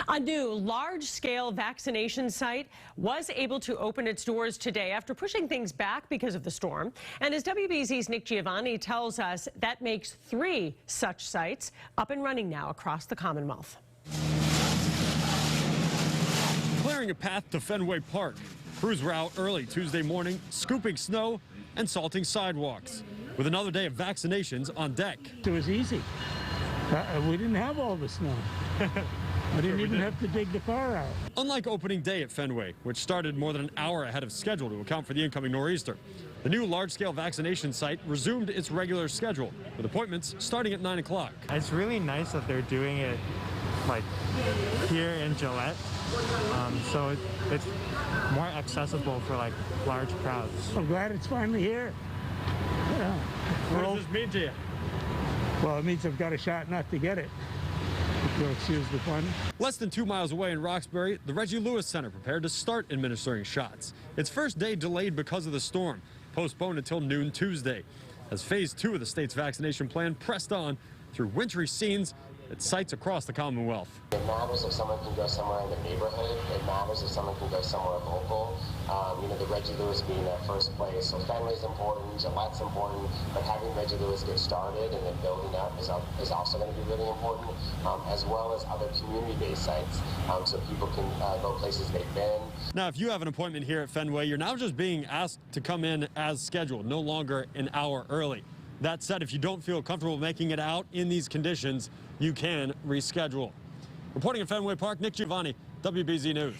A new large-scale vaccination site was able to open its doors today after pushing things back because of the storm. And as WBZ's Nick Giovanni tells us, that makes 3 such sites up and running now across the Commonwealth. Clearing a path to Fenway Park. Crews were out early Tuesday morning, scooping snow and salting sidewalks. With another day of vaccinations on deck. It was easy. We didn't have all the snow. I didn't even have to dig the car out. Unlike opening day at Fenway, which started more than an hour ahead of schedule to account for the incoming nor'easter, the new large-scale vaccination site resumed its regular schedule, with appointments starting at 9 o'clock. It's really nice that they're doing it like here in Gillette, so it's more accessible for like large crowds. I'm glad it's finally here. Yeah. What does this mean to you? Well, it means I've got a shot not to get it. If you'll excuse the pun. Less than 2 miles away in Roxbury, the Reggie Lewis Center prepared to start administering shots. Its first day delayed because of the storm, postponed until noon Tuesday, as phase 2 of the state's vaccination plan pressed on through wintry scenes at sites across the Commonwealth. It matters if someone can go somewhere in the neighborhood. It matters if someone can go somewhere local. The Reggie Lewis being that first place. So Fenway's important, Gillette's important, but having Reggie Lewis get started and then building up is also going to be really important, as well as other community-based sites, so people can go places they've been. Now, if you have an appointment here at Fenway, you're now just being asked to come in as scheduled, no longer an hour early. That said, if you don't feel comfortable making it out in these conditions, you can reschedule. Reporting in Fenway Park, Nick Giovanni, WBZ News.